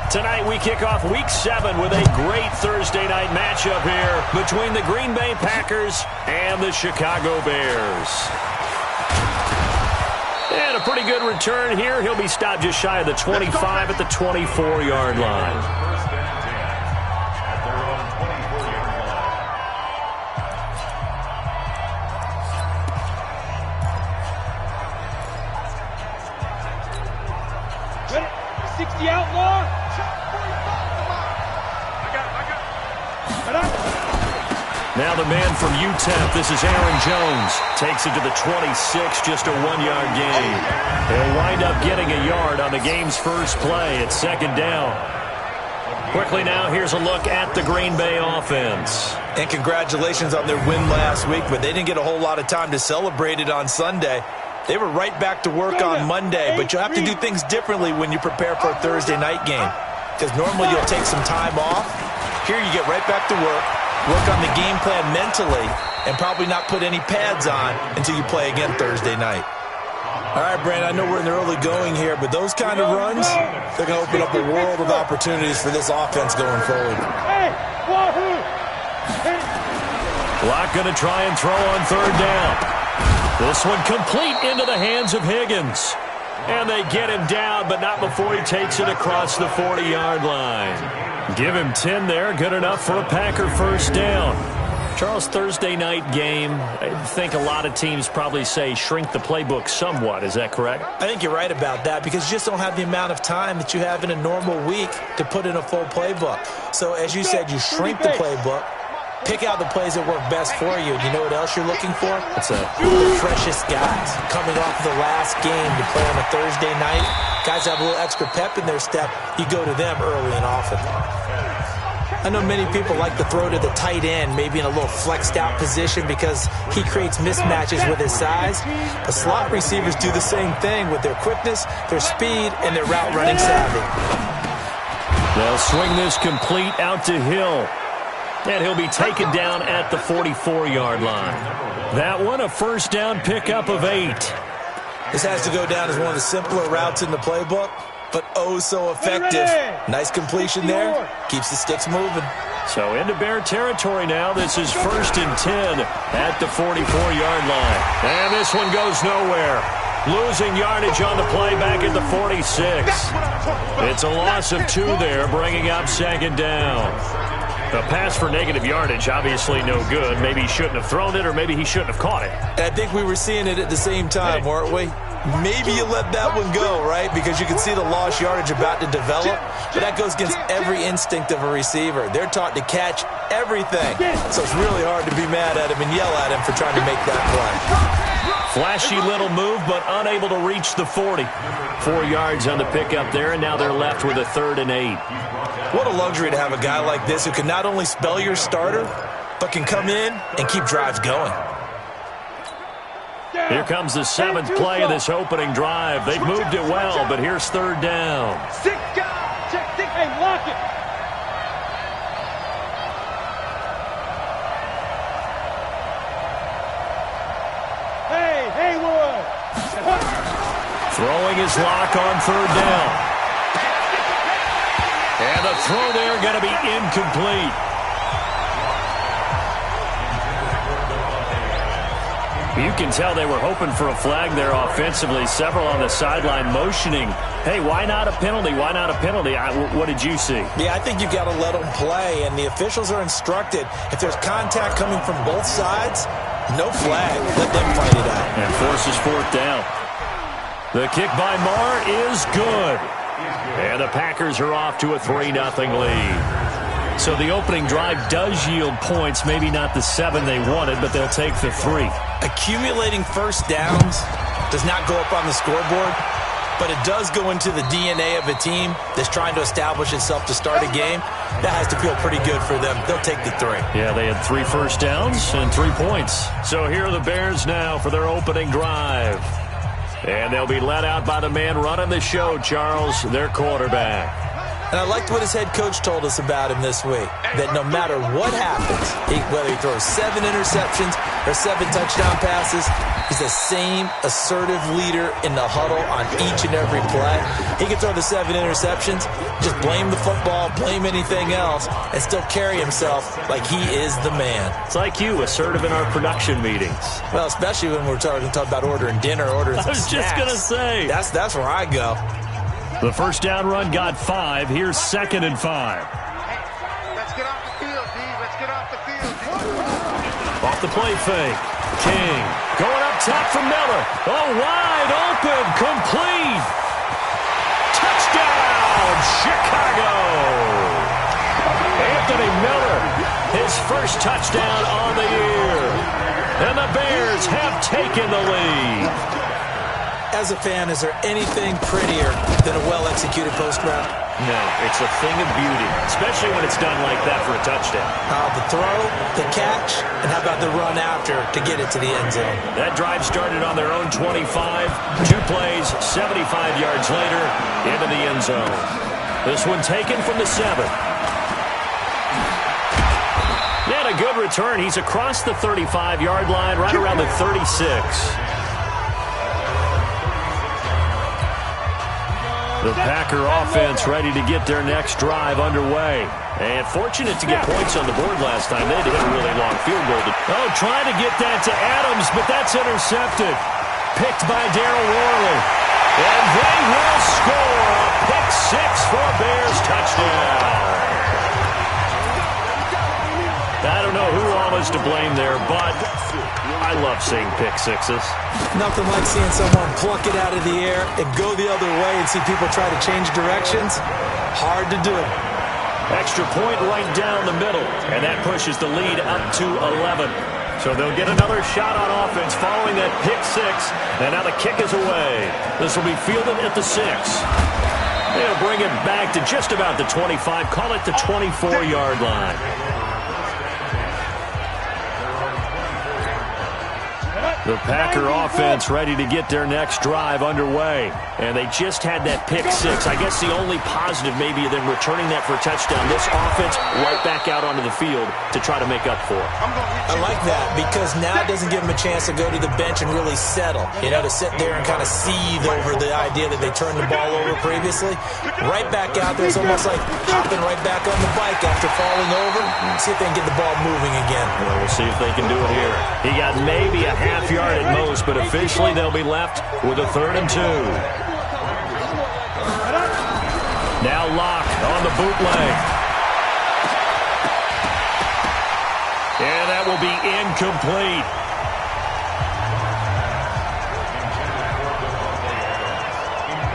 Tonight we kick off Week 7 with a great Thursday night matchup here between the Green Bay Packers and the Chicago Bears. And a pretty good return here. He'll be stopped just shy of the 25 at the 24-yard line. Now the man from UTEP, this is Aaron Jones, takes it to the 26, just a 1-yard gain. He'll wind up getting a yard on the game's first play at second down. Quickly now, here's a look at the Green Bay offense. And congratulations on their win last week, but they didn't get a whole lot of time to celebrate it on Sunday. They were right back to work on Monday, but you'll have to do things differently when you prepare for a Thursday night game. Because normally you'll take some time off. Here you get right back to work on the game plan mentally, and probably not put any pads on until you play again Thursday night. All right, Brandon, I know we're in the early going here, but those kind of runs, they're going to open up a world of opportunities for this offense going forward. Locke going to try and throw on third down. This one complete into the hands of Higgins. And they get him down, but not before he takes it across the 40-yard line. Give him 10 there, good enough for a Packer first down. Charles, Thursday night game, I think a lot of teams probably say shrink the playbook somewhat. Is that correct? I think you're right about that because you just don't have the amount of time that you have in a normal week to put in a full playbook. So as you said, you shrink the playbook, pick out the plays that work best for you. You know what else you're looking for? What's that? The freshest guys coming off the last game to play on a Thursday night. Guys have a little extra pep in their step. You go to them early and often. I know many people like to throw to the tight end, maybe in a little flexed out position because he creates mismatches with his size. But slot receivers do the same thing with their quickness, their speed, and their route running savvy. They'll swing this complete out to Hill. And he'll be taken down at the 44-yard line. That one, a first down pickup of 8. This has to go down as one of the simpler routes in the playbook, but oh so effective. Nice completion there. Keeps the sticks moving. So into Bear territory now. This is 1st and 10 at the 44-yard line. And this one goes nowhere. Losing yardage on the play back at the 46. It's a loss of 2 there, bringing up second down. A pass for negative yardage, obviously no good. Maybe he shouldn't have thrown it, or maybe he shouldn't have caught it. I think we were seeing it at the same time, weren't we? Maybe you let that one go, right? Because you can see the lost yardage about to develop. But that goes against every instinct of a receiver. They're taught to catch everything. So it's really hard to be mad at him and yell at him for trying to make that play. Flashy little move, but unable to reach the 40. 4 yards on the pickup there, and now they're left with a 3rd and 8. What a luxury to have a guy like this who can not only spell your starter, but can come in and keep drives going. Here comes the 7th play of this opening drive. They've moved it well, but here's 3rd down. Hey, lock it. Hey, Haywood. Throwing his lock on 3rd down. And the throw there going to be incomplete. You can tell they were hoping for a flag there offensively. Several on the sideline motioning. Hey, why not a penalty? Why not a penalty? What did you see? Yeah, I think you've got to let them play, and the officials are instructed. If there's contact coming from both sides, no flag. Let them fight it out. And forces 4th down. The kick by Marr is good. And the Packers are off to a 3-0 lead. So the opening drive does yield points, maybe not the 7 they wanted, but they'll take the 3. Accumulating first downs does not go up on the scoreboard, but it does go into the DNA of a team that's trying to establish itself to start a game. That has to feel pretty good for them. They'll take the 3. Yeah, they had 3 first downs and 3 points. So here are the Bears now for their opening drive. And they'll be led out by the man running the show, Charles, their quarterback. And I liked what his head coach told us about him this week, that no matter what happens, whether he throws 7 interceptions or 7 touchdown passes, He's the same assertive leader in the huddle on each and every play. He can throw the 7 interceptions, just blame the football, blame anything else, and still carry himself like he is the man. It's like you, assertive in our production meetings. Well, especially when we're talking about ordering dinner, ordering some snacks. I was just going to say. That's where I go. The first down run got 5. Here's 2nd and 5. Let's get off the field, D. Let's get off the field. Off the play fake. King going up top for Miller. Oh, wide open. Complete. Touchdown, Chicago. Anthony Miller, his first touchdown on the year. And the Bears have taken the lead. As a fan, is there anything prettier than a well-executed post route? No, it's a thing of beauty, especially when it's done like that for a touchdown. The throw, the catch, and how about the run after to get it to the end zone? That drive started on their own 25. 2 plays, 75 yards later, into the end zone. This one taken from the 7. He had a good return. He's across the 35-yard line, right around the 36. The Packer offense ready to get their next drive underway. And fortunate to get points on the board last time. They had to hit a really long field goal. Trying to get that to Adams, but that's intercepted. Picked by Darryl Worley. And they will score a pick 6 for a Bears touchdown. I don't know who all is to blame there, but I love seeing pick 6s. Nothing like seeing someone pluck it out of the air and go the other way and see people try to change directions. Hard to do. Extra point right down the middle, and that pushes the lead up to 11. So they'll get another shot on offense following that pick 6, and now the kick is away. This will be fielded at the 6. They'll bring it back to just about the 25, call it the 24-yard line. The Packer offense ready to get their next drive underway. And they just had that pick 6. I guess the only positive maybe of them returning that for a touchdown. This offense right back out onto the field to try to make up for it. I like that because now it doesn't give them a chance to go to the bench and really settle. You know, to sit there and kind of seethe over the idea that they turned the ball over previously. Right back out there. It's almost like hopping right back on the bike after falling over. See if they can get the ball moving again. Well, we'll see if they can do it here. He got maybe a half yard at most, but officially they'll be left with a 3rd and 2. Now Locke on the bootleg. And that will be incomplete.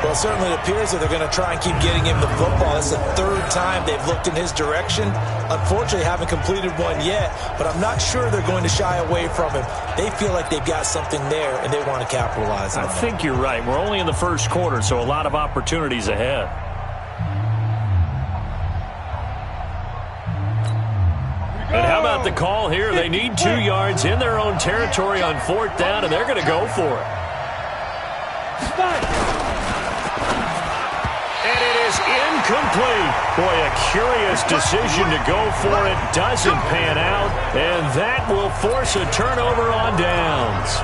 Well, certainly it appears that they're going to try and keep getting him the football. It's the 3rd time they've looked in his direction. Unfortunately, haven't completed one yet, but I'm not sure they're going to shy away from him. They feel like they've got something there, and they want to capitalize on it. I think you're right. We're only in the first quarter, so a lot of opportunities ahead. And how about the call here? They need 2 yards in their own territory on 4th down, and they're going to go for it. And it is incomplete. Boy, a curious decision to go for it. Doesn't pan out, and that will force a turnover on downs.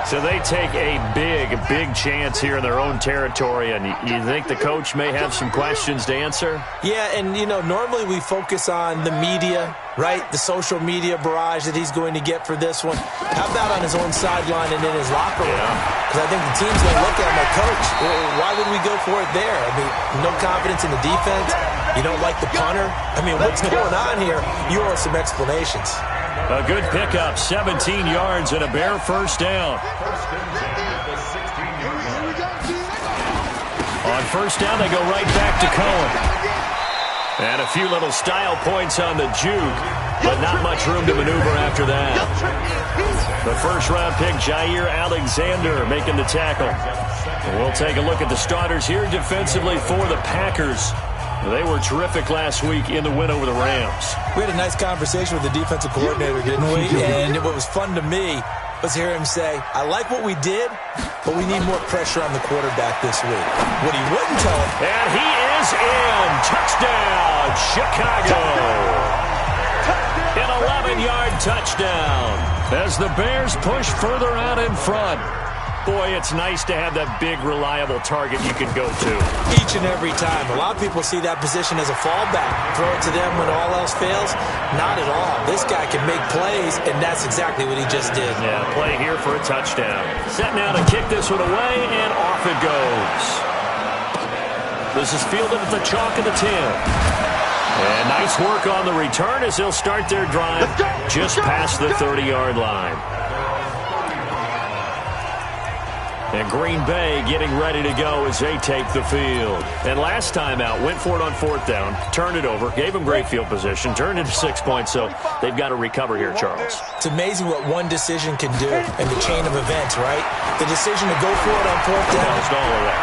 So they take a big chance here in their own territory, and you think the coach may have some questions to answer? Yeah, and, you know, normally we focus on the media, right? The social media barrage that he's going to get for this one. How about on his own sideline and in his locker room? Because I think the team's going to look at him like, Coach, why would we go for it there? I mean, no confidence in the defense. You don't like the punter. I mean, what's going on here? You owe some explanations. A good pickup, 17 yards and a Bear first down. On first down, they go right back to Cohen. And a few little style points on the juke, but not much room to maneuver after that. The first-round pick, Jair Alexander, making the tackle. We'll take a look at the starters here defensively for the Packers. They were terrific last week in the win over the Rams. We had a nice conversation with the defensive coordinator, didn't we? And what was fun to me was hear him say, I like what we did, but we need more pressure on the quarterback this week. What he wouldn't tell him. And he is in. Touchdown, Chicago. An 11-yard touchdown as the Bears push further out in front. Boy, it's nice to have that big, reliable target you can go to. Each and every time. A lot of people see that position as a fallback. Throw it to them when all else fails. Not at all. This guy can make plays, and that's exactly what he just did. Yeah, play here for a touchdown. Set now to kick this one away, and off it goes. This is fielded at the chalk of the 10. And nice work on the return as they'll start their drive just past the 30-yard line. And Green Bay getting ready to go as they take the field. And last time out, went for it on 4th down, turned it over, gave them great field position, turned into 6 points, so they've got to recover here, Charles. It's amazing what one decision can do in the chain of events, right? The decision to go for it on 4th down,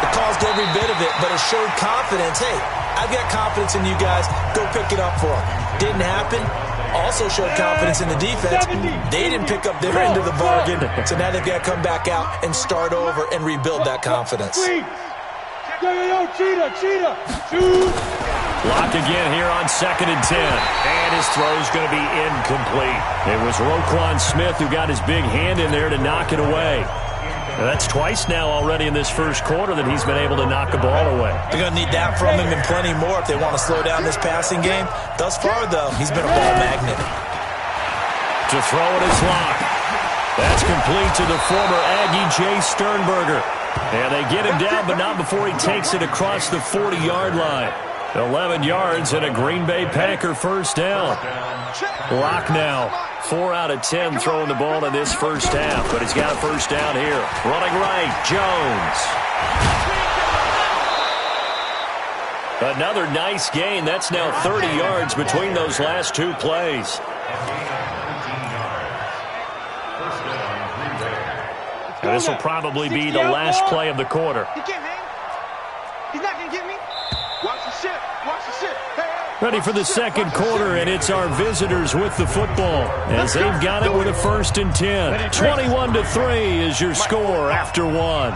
it caused every bit of it, but it showed confidence. Hey, I've got confidence in you guys. Go pick it up for them. Didn't happen. Also showed confidence in the defense. They didn't pick up their end of the bargain, so now they've got to come back out and start over and rebuild that confidence. Blocked again here on 2nd and 10. And his throw's going to be incomplete. It was Roquan Smith who got his big hand in there to knock it away. Now that's twice now already in this first quarter that he's been able to knock a ball away. They're going to need that from him and plenty more if they want to slow down this passing game. Thus far, though, he's been a ball magnet. To throw it is Locke. That's complete to the former Aggie Jay Sternberger. And they get him down, but not before he takes it across the 40-yard line. 11 yards and a Green Bay Packer first down. Locke now 4 out of 10 throwing the ball in this first half, but he's got a first down here. Running right, Jones. Another nice gain. That's now 30 yards between those last 2 plays. And this will probably be the last play of the quarter. He can't hang. He's not going to get me. Watch the shit. Watch the shit. Hey. Ready for the second quarter, and it's our visitors with the football as they've got it with a 1st and 10. 21-3 is your score after 1.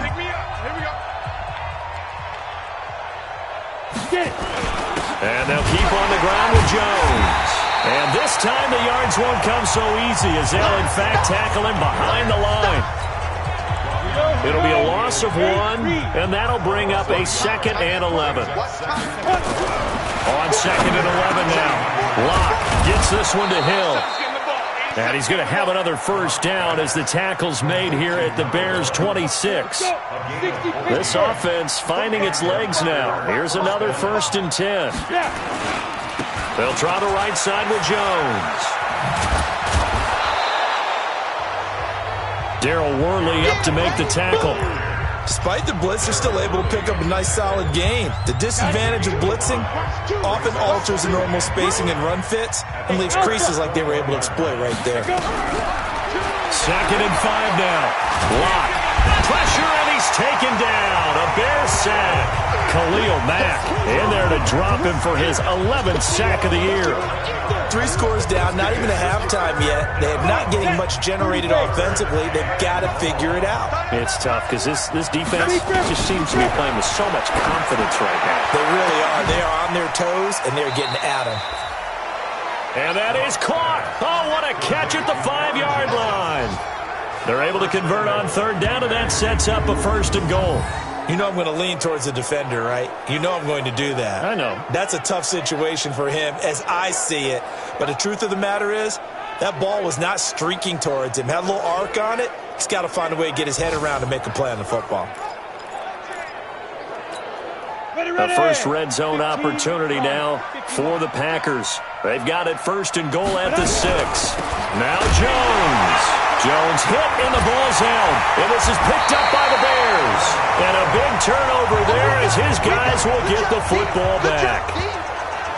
And they'll keep on the ground with Jones. And this time the yards won't come so easy as they'll in fact tackle him behind the line. It'll be a loss of 1, and that'll bring up a 2nd and 11. On 2nd and 11 now. Locke gets this one to Hill. And he's going to have another first down as the tackle's made here at the Bears' 26. This offense finding its legs now. Here's another 1st and 10. They'll try the right side with Jones. Darryl Worley up to make the tackle. Despite the blitz, they're still able to pick up a nice, solid gain. The disadvantage of blitzing often alters the normal spacing and run fits and leaves creases like they were able to exploit right there. 2nd and 5 now. Locke. Pressure, and he's taken down. A Bears sack. Khalil Mack in there to drop him for his 11th sack of the year. 3 scores down, not even a halftime yet. They are not getting much generated offensively. They've got to figure it out. It's tough because this defense just seems to be playing with so much confidence right now. They really are. They are on their toes, and they're getting at them. And that is caught. Oh, what a catch at the 5-yard line. They're able to convert on 3rd down, and that sets up a 1st and goal. You know I'm going to lean towards the defender, right? You know I'm going to do that. I know. That's a tough situation for him as I see it. But the truth of the matter is, that ball was not streaking towards him. Had a little arc on it. He's got to find a way to get his head around and make a play on the football. A first red zone opportunity now for the Packers. They've got it 1st and goal at the 6. Now Jones. Jones hit and the ball's held. And this is picked up by the Bears. And a big turnover there as his guys will get the football back.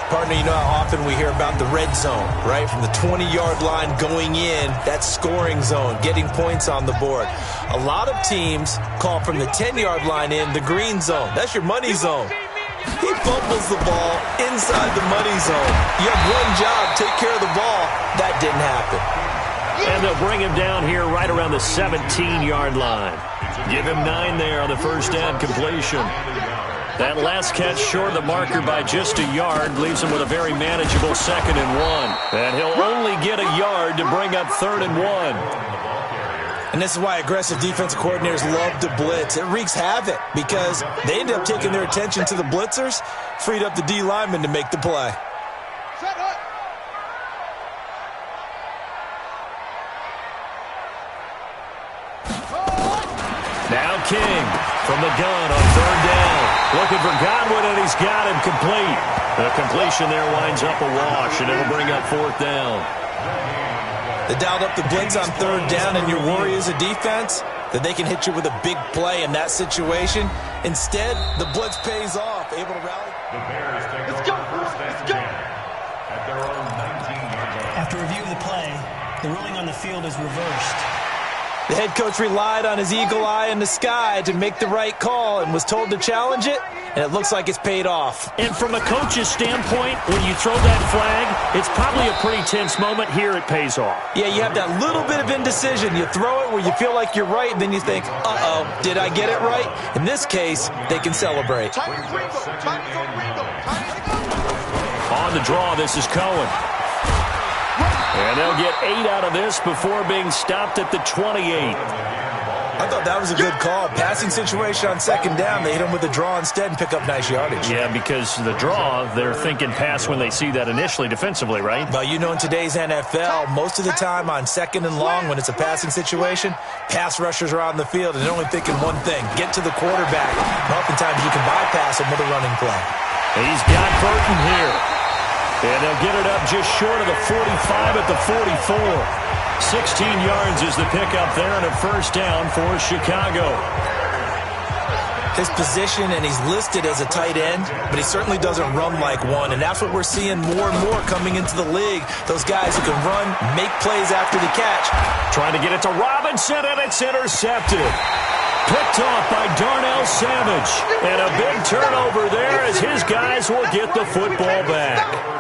Partner, you know how often we hear about the red zone, right? From the 20-yard line going in, that scoring zone, getting points on the board. A lot of teams call from the 10-yard line in the green zone. That's your money zone. He fumbles the ball inside the money zone. You have one job, take care of the ball. That didn't happen. And they'll bring him down here right around the 17-yard line. Give him 9 there on the first down completion. That last catch short of the marker by just a yard leaves him with a very manageable 2nd and 1. And he'll only get a yard to bring up 3rd and 1. And this is why aggressive defensive coordinators love to blitz. It wreaks havoc because they end up taking their attention to the blitzers, freed up the D lineman to make the play. Now King from the gun on 3rd down. Looking for Godwin, and he's got him complete. The completion there winds up a wash, and it'll bring up 4th down. They dialed up the blitz on 3rd down, and your worry as a defense that they can hit you with a big play in that situation. Instead, the blitz pays off, able to rally. Let's go, let's go. At their own 19-yard line. After review of the play, the ruling on the field is reversed. The head coach relied on his eagle eye in the sky to make the right call and was told to challenge it, and it looks like it's paid off. And from a coach's standpoint, when you throw that flag, it's probably a pretty tense moment. Here it pays off. Yeah, you have that little bit of indecision. You throw it where you feel like you're right, and then you think, uh-oh, did I get it right? In this case, they can celebrate. On the draw, this is Cohen. And they'll get 8 out of this before being stopped at the 28. I thought that was a good call. Passing situation on 2nd down. They hit him with a draw instead and pick up nice yardage. Yeah, because the draw, they're thinking pass when they see that initially defensively, right? Well, you know, in today's NFL, most of the time on 2nd and long when it's a passing situation, pass rushers are out in the field and they're only thinking one thing, get to the quarterback. And oftentimes you can bypass him with a running play. He's got Burton here. And they'll get it up just short of the 45 at the 44. 16 yards is the pickup there and a 1st down for Chicago. His position, and he's listed as a tight end, but he certainly doesn't run like one, and that's what we're seeing more and more coming into the league. Those guys who can run, make plays after the catch. Trying to get it to Robinson, and it's intercepted. Picked off by Darnell Savage. And a big turnover there as his guys will get the football back.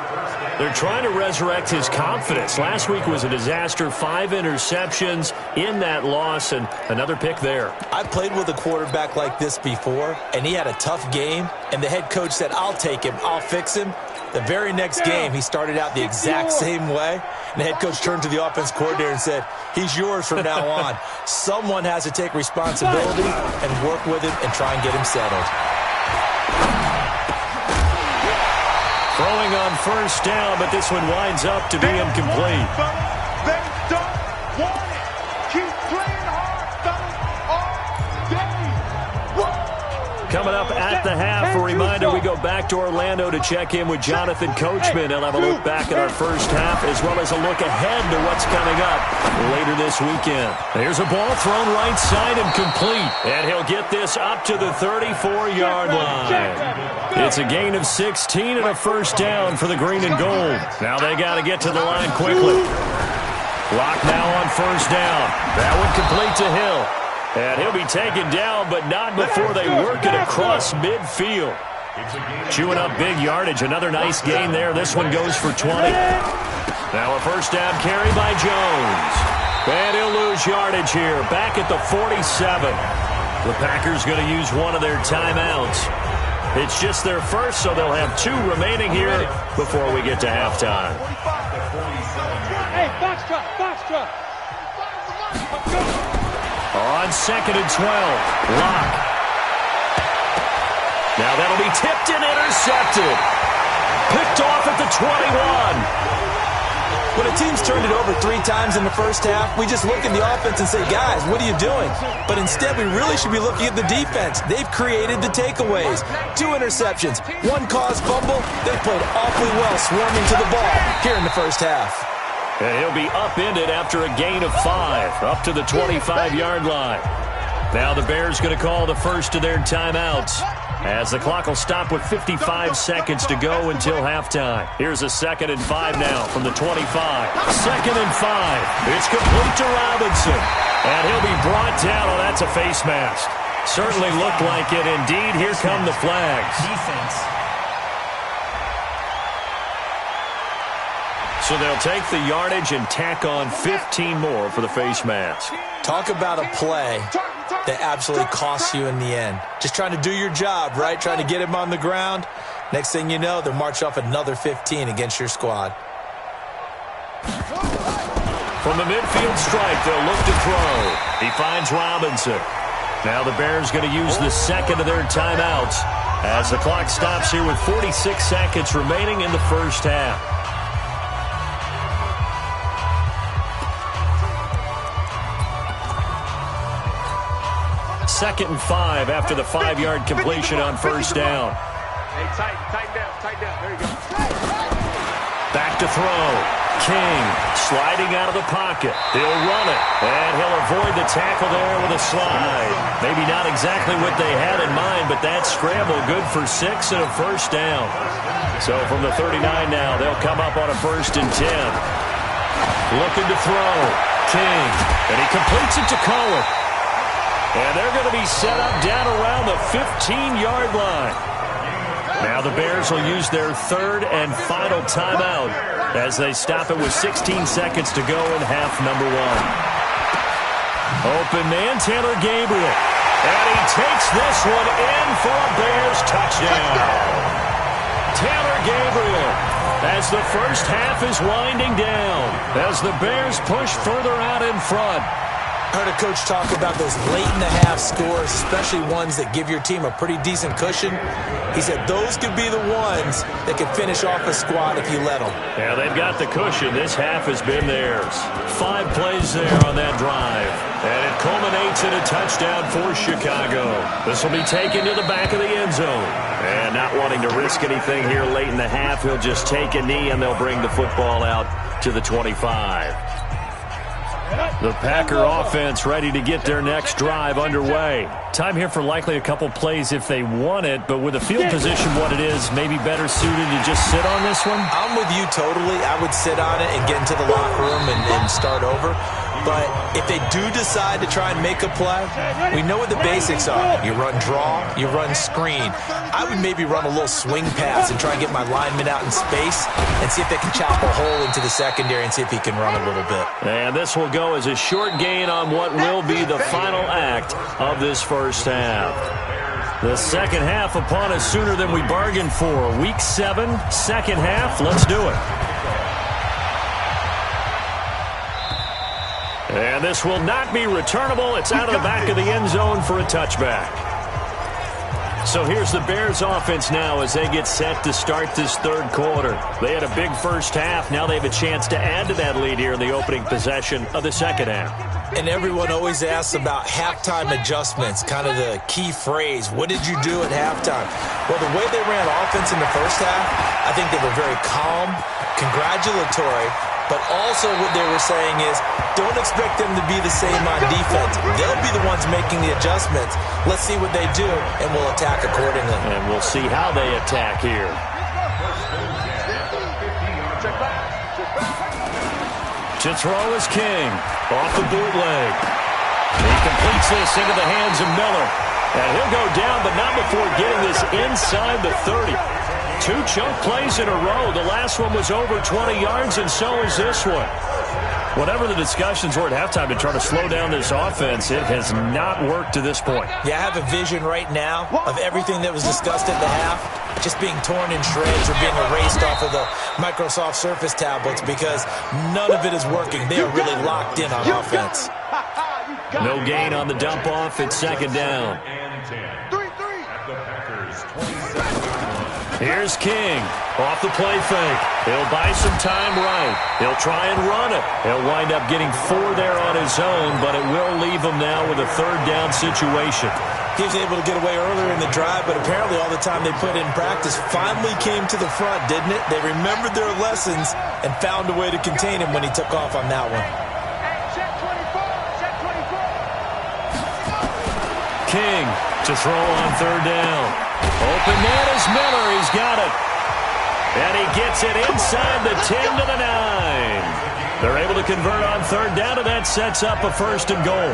They're trying to resurrect his confidence. Last week was a disaster. 5 interceptions in that loss, and another pick there. I played with a quarterback like this before, and he had a tough game, and the head coach said, I'll take him, I'll fix him. The very next game, he started out the exact same way, and the head coach turned to the offense coordinator and said, he's yours from now on. Someone has to take responsibility and work with him and try and get him settled. Throwing on 1st down, but this one winds up to be incomplete. They don't want it. Keep playing hard, fellas, all day. Coming up at the half, a reminder, we go back to Orlando to check in with Jonathan Coachman. He'll have a look back at our first half as well as a look ahead to what's coming up later this weekend. There's a ball thrown right side and complete. And he'll get this up to the 34-yard line. It's a gain of 16 and a 1st down for the green and gold. Now they got to get to the line quickly. Lock now on 1st down. That one complete to Hill. And he'll be taken down, but not before they work it across midfield. Chewing up big yardage. Another nice gain there. This one goes for 20. Now a 1st down carry by Jones. And he'll lose yardage here. Back at the 47. The Packers going to use one of their timeouts. It's just their first, so they'll have 2 remaining here before we get to halftime. Hey, box truck. On 2nd and 12, Locke. Now that'll be tipped and intercepted. Picked off at the 21. When a team's turned it over 3 times in the first half, we just look at the offense and say, guys, what are you doing? But instead, we really should be looking at the defense. They've created the takeaways. 2 interceptions, 1 caused fumble. They played awfully well swarming to the ball here in the first half. And he'll be upended after a gain of 5, up to the 25-yard line. Now the Bears going to call the first of their timeouts, as the clock will stop with 55 seconds to go until halftime. Here's a 2nd and 5 now from the 25. 2nd and 5. It's complete to Robinson. And he'll be brought down. Oh, that's a face mask. Certainly looked like it. Indeed, here come the flags. Defense. So they'll take the yardage and tack on 15 more for the face mask. Talk about a play that absolutely costs you in the end. Just trying to do your job, right? Trying to get him on the ground. Next thing you know, they'll march off another 15 against your squad. From the midfield stripe, they'll look to throw. He finds Robinson. Now the Bears going to use the second of their timeouts as the clock stops here with 46 seconds remaining in the first half. Second and 5 after the 5-yard completion on first down. Hey, tighten down. There you go. Back to throw. King sliding out of the pocket. He'll run it, and he'll avoid the tackle there with a slide. Maybe not exactly what they had in mind, but that scramble good for 6 and a first down. So from the 39 now, they'll come up on a 1st and 10. Looking to throw. King, and he completes it to Cohen. And they're going to be set up down around the 15-yard line. Now the Bears will use their third and final timeout as they stop it with 16 seconds to go in half number 1. Open man, Taylor Gabriel. And he takes this one in for a Bears touchdown. Taylor Gabriel, as the first half is winding down, as the Bears push further out in front. I heard a coach talk about those late-in-the-half scores, especially ones that give your team a pretty decent cushion. He said those could be the ones that could finish off a squad if you let them. Yeah, they've got the cushion. This half has been theirs. 5 plays there on that drive. And it culminates in a touchdown for Chicago. This will be taken to the back of the end zone. And not wanting to risk anything here late in the half, he'll just take a knee and they'll bring the football out to the 25. The Packer offense ready to get their next drive underway. Time here for likely a couple plays if they want it, but with the field position what it is, maybe better suited to just sit on this one? I'm with you totally. I would sit on it and get into the locker room and start over. But if they do decide to try and make a play, we know what the basics are. You run draw, you run screen. I would maybe run a little swing pass and try and get my lineman out in space and see if they can chop a hole into the secondary and see if he can run a little bit. And this will go as a short gain on what will be the final act of this first half. The second half upon us sooner than we bargained for. Week 7, second half. Let's do it. And this will not be returnable. It's out of the back of the end zone for a touchback. So here's the Bears offense now as they get set to start this third quarter. They had a big first half. Now they have a chance to add to that lead here in the opening possession of the second half. And everyone always asks about halftime adjustments, kind of the key phrase. What did you do at halftime? Well, the way they ran offense in the first half, I think they were very calm, congratulatory, but also what they were saying is don't expect them to be the same on defense. They'll be the ones making the adjustments. Let's see what they do, and we'll attack accordingly. And we'll see how they attack here. To throw is King. Off the bootleg. He completes this into the hands of Miller. And he'll go down, but not before getting this inside the 30. 2 chunk plays in a row. The last one was over 20 yards, and so is this one. Whatever the discussions were at halftime to try to slow down this offense, it has not worked to this point. Yeah, I have a vision right now of everything that was discussed at the half just being torn in shreds or being erased off of the Microsoft Surface tablets because none of it is working. They are really locked in on offense. No gain on the dump off. It's second down. Here's King off the play fake. He'll buy some time right. He'll try and run it. He'll wind up getting 4 there on his own, but it will leave him now with a third down situation. He was able to get away earlier in the drive, but apparently all the time they put in practice finally came to the front, didn't it? They remembered their lessons and found a way to contain him when he took off on that one. King to throw on third down. Open man is Miller. He's got it. And he gets it inside the 10 to the 9. They're able to convert on third down, and that sets up a 1st and goal.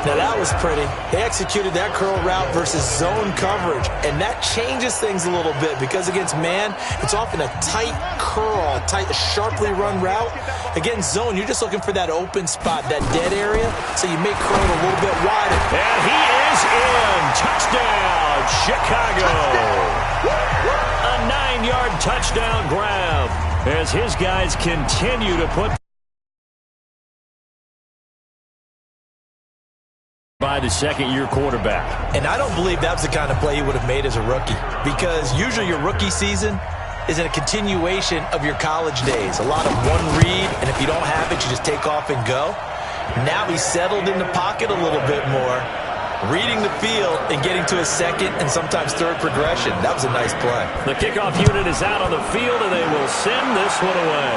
Now that was pretty. They executed that curl route versus zone coverage, and that changes things a little bit because against man, it's often a tight curl, a sharply run route. Against zone, you're just looking for that open spot, that dead area, so you make curl a little bit wider. And he is in. Touchdown, Chicago. A 9-yard touchdown grab as his guys continue to put by the second-year quarterback. And I don't believe that was the kind of play he would have made as a rookie, because usually your rookie season is in a continuation of your college days. A lot of one read, and if you don't have it, you just take off and go. Now he's settled in the pocket a little bit more, reading the field and getting to his second and sometimes third progression. That was a nice play. The kickoff unit is out on the field, and they will send this one away.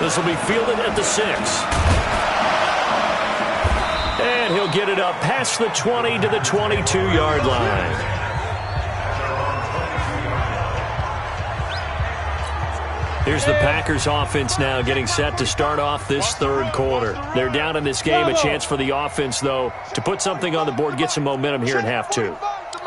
This will be fielded at the 6. And he'll get it up past the 20 to the 22-yard line. Here's the Packers offense now getting set to start off this third quarter. They're down in this game. A chance for the offense, though, to put something on the board, get some momentum here in half 2.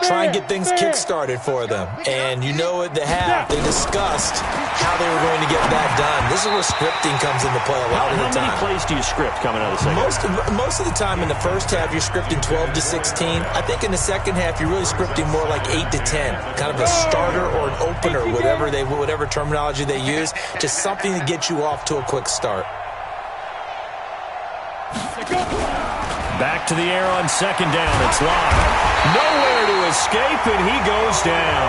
Try and get things kick-started for them. And you know at the half, they discussed how they were going to get that done. This is where scripting comes into play a lot of the time. How many plays do you script coming out of the second? Most of the time in the first half, you're scripting 12 to 16. I think in the second half, you're really scripting more like 8 to 10. Kind of a starter or an opener, whatever terminology they use. Just something to get you off to a quick start. Back to the air on second down. It's locked. Nowhere to escape, and he goes down.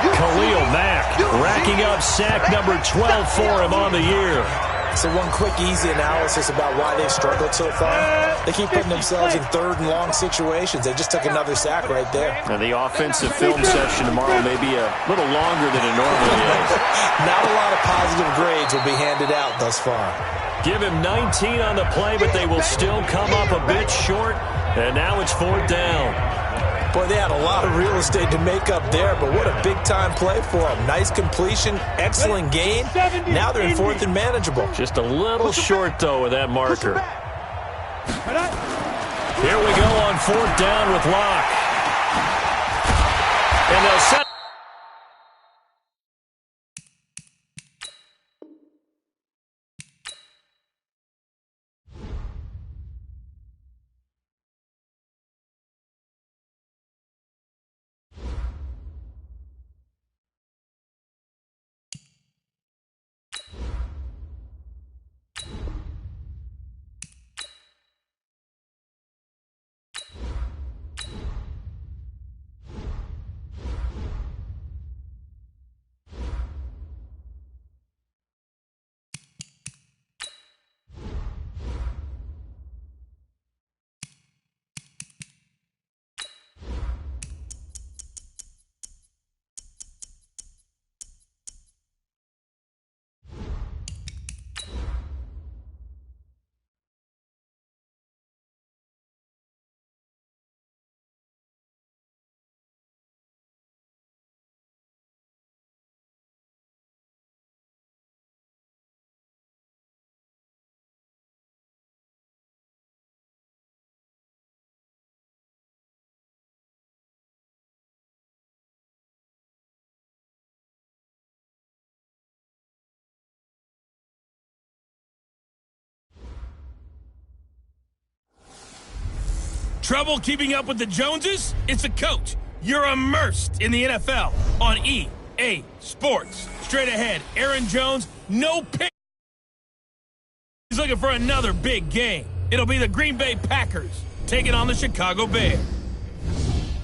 Khalil Mack racking up sack number 12 for him on the year. So one quick, easy analysis about why they've struggled so far. They keep putting themselves in third and long situations. They just took another sack right there. And the offensive film session tomorrow may be a little longer than it normally is. Not a lot of positive grades will be handed out thus far. Give him 19 on the play, but they will still come up a bit short. And now it's 4th down. Boy, they had a lot of real estate to make up there, but what a big-time play for them. Nice completion, excellent game. Now they're in 4th and manageable. Just a little short, though, with that marker. Here we go on 4th down with Locke. And they'll set. Trouble keeping up with the Joneses? It's a coach. You're immersed in the NFL on EA Sports. Straight ahead, Aaron Jones, no pick. He's looking for another big game. It'll be the Green Bay Packers taking on the Chicago Bears.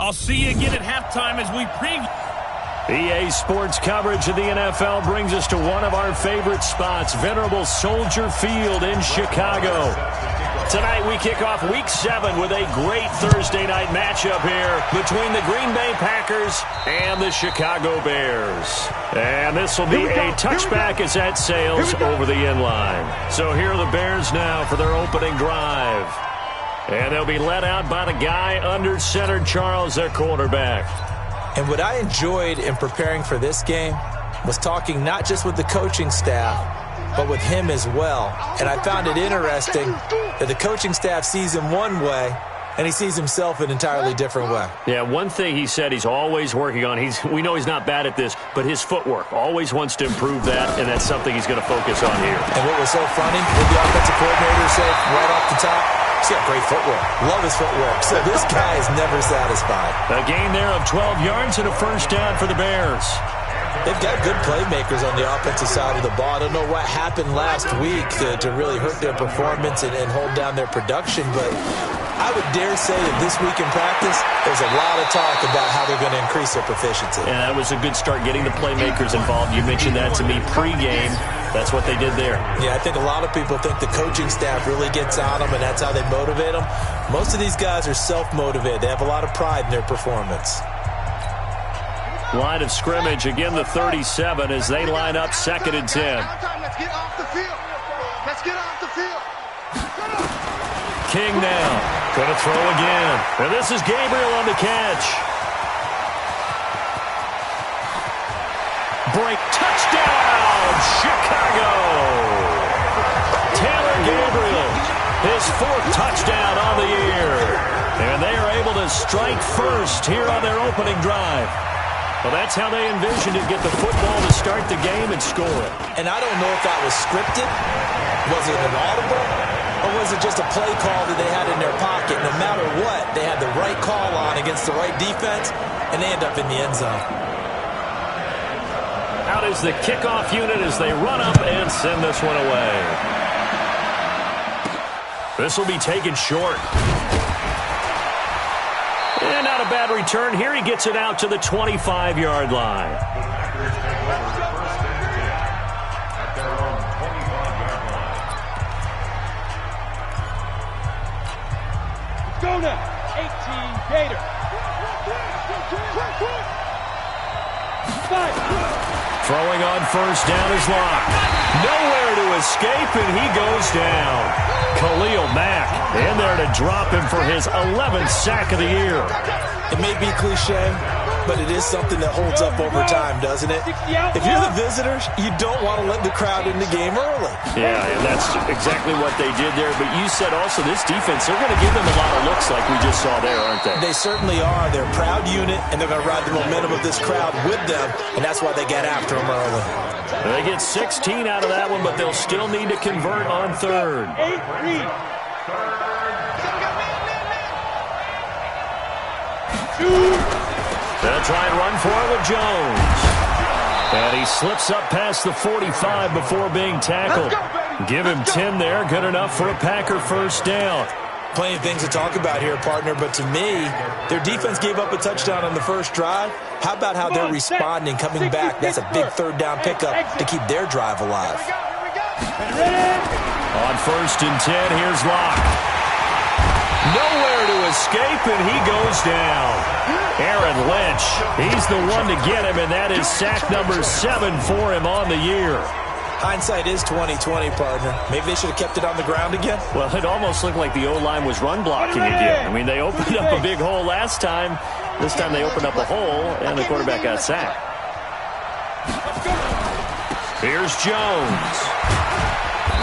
I'll see you again at halftime as we preview. EA Sports coverage of the NFL brings us to one of our favorite spots, venerable Soldier Field in Chicago. Tonight we kick off Week 7 with a great Thursday night matchup here between the Green Bay Packers and the Chicago Bears. And this will be a touchback as that sails over the end line. So here are the Bears now for their opening drive. And they'll be led out by the guy under center, Charles, their quarterback. And what I enjoyed in preparing for this game was talking not just with the coaching staff, but with him as well. And I found it interesting that the coaching staff sees him one way, and he sees himself an entirely different way. Yeah, one thing he said he's always working on, we know he's not bad at this, but his footwork, always wants to improve that, and that's something he's going to focus on here. And what was so funny, what the offensive coordinator said right off the top, he's got great footwork. Love his footwork. So this guy is never satisfied. A gain there of 12 yards and a first down for the Bears. They've got good playmakers on the offensive side of the ball. I don't know what happened last week to really hurt their performance and hold down their production, but I would dare say that this week in practice, there's a lot of talk about how they're going to increase their proficiency. And that was a good start, getting the playmakers involved. You mentioned that to me pregame. That's what they did there. Yeah, I think a lot of people think the coaching staff really gets on them, and that's how they motivate them. Most of these guys are self-motivated. They have a lot of pride in their performance. Line of scrimmage, again the 37 as they line up 2nd and 10. Let's get off the field. Let's get off the field. King now, going to throw again. And this is Gabriel on the catch. Break, touchdown, Chicago. Taylor Gabriel, his 4th touchdown on the year. And they are able to strike first here on their opening drive. Well, that's how they envisioned it, get the football to start the game and score it. And I don't know if that was scripted. Was it an audible? Or was it just a play call that they had in their pocket? No matter what, they had the right call on against the right defense, and they end up in the end zone. Out is the kickoff unit as they run up and send this one away. This will be taken short. And not a bad return. Here he gets it out to the 25-yard line. Go now, 18 Gator. 5. Throwing on first down is Locke. Nowhere to escape, and he goes down. Khalil Mack in there to drop him for his 11th sack of the year. It may be cliche, but it is something that holds up over time, doesn't it? If you're the visitors, you don't want to let the crowd in the game early. Yeah, and that's exactly what they did there. But you said also this defense, they're going to give them a lot of looks like we just saw there, aren't they? They certainly are. They're a proud unit, and they're going to ride the momentum of this crowd with them, and that's why they get after them early. They get 16 out of that one, but they'll still need to convert on 3rd. 8-3. They'll try and run for it with Jones. And he slips up past the 45 before being tackled. Give him 10 there. Good enough for a Packer first down. Plenty of things to talk about here, partner, but to me, their defense gave up a touchdown on the first drive. How about how they're responding, coming back? That's a big 3rd down pickup to keep their drive alive. On 1st and 10, here's Locke. Nowhere to escape, and he goes down. Aaron Lynch, he's the one to get him, and that is sack number 7 for him on the year. Hindsight is 20/20, partner. Maybe they should have kept it on the ground again. Well, it almost looked like the O-line was run blocking again. I mean, they opened up a big hole last time. This time they opened up a hole, and the quarterback got sacked. Here's Jones.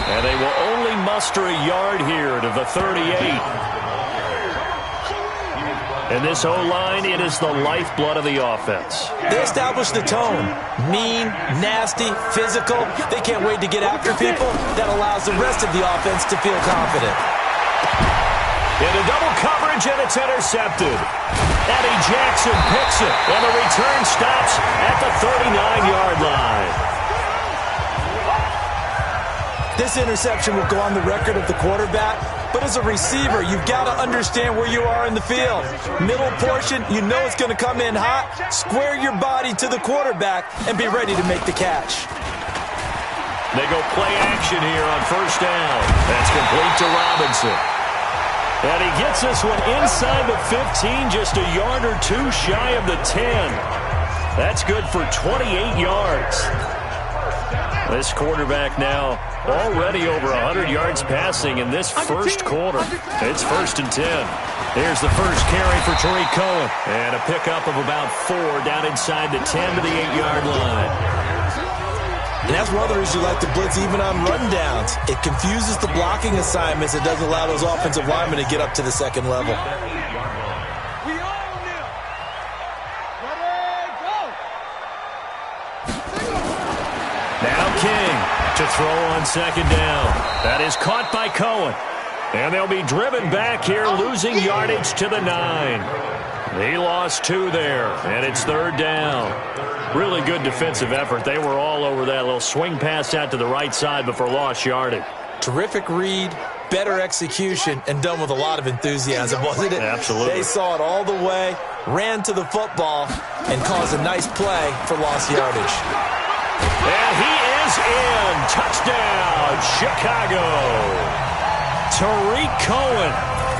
And they will only muster a yard here to the 38. And this O-line, it is the lifeblood of the offense. They establish the tone. Mean, nasty, physical. They can't wait to get after people. That allows the rest of the offense to feel confident. Into double coverage, and it's intercepted. Eddie Jackson picks it, and the return stops at the 39-yard line. This interception will go on the record of the quarterback, but as a receiver, you've got to understand where you are in the field. Middle portion, you know it's going to come in hot. Square your body to the quarterback and be ready to make the catch. They go play action here on first down. That's complete to Robinson. And he gets this one inside the 15, just a yard or two shy of the 10. That's good for 28 yards. This quarterback now already over 100 yards passing in this first quarter. It's 1st and 10. Here's the first carry for Tariq Cohen. And a pickup of about 4 down inside the 10 to the 8-yard line. that's one of the reasons you like to blitz even on rundowns. It confuses the blocking assignments. It doesn't allow those offensive linemen to get up to the second level. We own them. Ready, go. Now King to throw on second down. That is caught by Cohen. And they'll be driven back here, losing yardage to the 9. He lost 2 there, and it's third down. Really good defensive effort. They were all over that little swing pass out to the right side before lost yardage. Terrific read, better execution, and done with a lot of enthusiasm, wasn't it? Absolutely. They saw it all the way, ran to the football, and caused a nice play for lost yardage. And he is in. Touchdown, Chicago. Tariq Cohen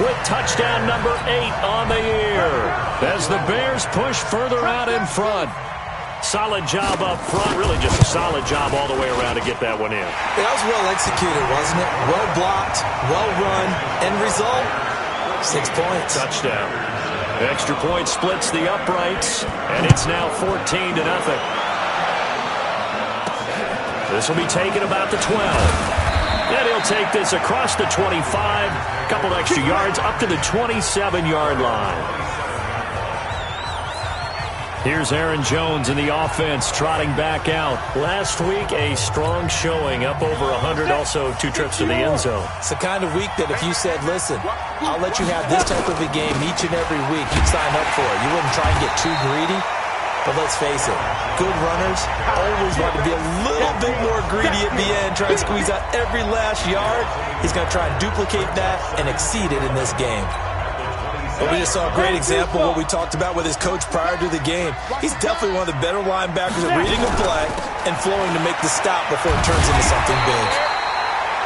with touchdown number 8 on the year as the Bears push further out in front. Solid job up front, really just a solid job all the way around to get that one in. That was well executed, wasn't it? Well blocked, well run, end result, 6 points. Touchdown. Extra point splits the uprights, and it's now 14-0. This will be taken about the 12. And he'll take this across the 25, a couple extra yards up to the 27-yard line. Here's Aaron Jones in the offense trotting back out. Last week, a strong showing, up over 100, also 2 trips to the end zone. It's the kind of week that if you said, listen, I'll let you have this type of a game each and every week, you'd sign up for it. You wouldn't try and get too greedy. But let's face it, good runners always want to be a little bit more greedy at the end, try and squeeze out every last yard. He's going to try and duplicate that and exceed it in this game. But we just saw a great example of what we talked about with his coach prior to the game. He's definitely one of the better linebackers at reading a play and flowing to make the stop before it turns into something big.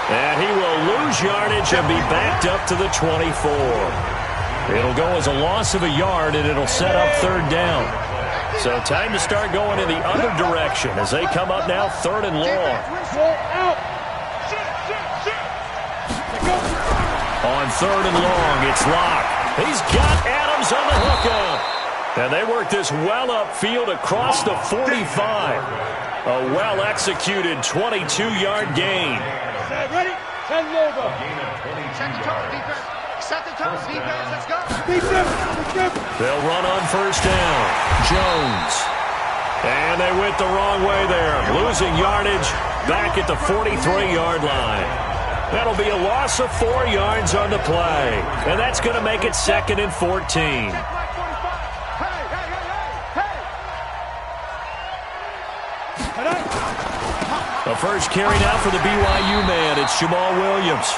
And he will lose yardage and be backed up to the 24. It'll go as a loss of a yard, and it'll set up third down. So time to start going in the other direction as they come up now third and long. On third and long, it's Locke. He's got Adams on the hookup. And they work this well upfield across the 45. A well-executed 22-yard gain. Ready? 10 over. Set the tone, defense. Set the tone, defense. Let's go. They'll run on first down. Jones. And they went the wrong way there. Losing yardage back at the 43-yard line. That'll be a loss of 4 yards on the play. And that's going to make it 2nd and 14. The first carry now for the BYU man. It's Jamal Williams.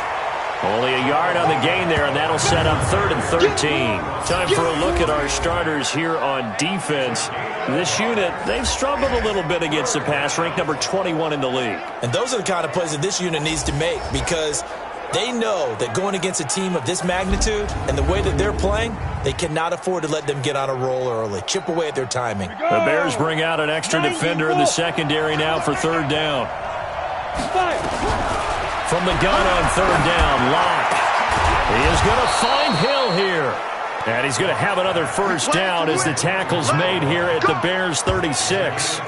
Only a yard on the gain there, and that'll set up 3rd and 13. Time for a look at our starters here on defense. This unit, they've struggled a little bit against the pass, ranked number 21 in the league. And those are the kind of plays that this unit needs to make because they know that going against a team of this magnitude and the way that they're playing, they cannot afford to let them get on a roll early. Chip away at their timing. The Bears bring out an extra defender in the secondary now for third down. From the gun on third down, Locke. He is going to find Hill here. And he's going to have another first down as the tackle's made here at the Bears' 36.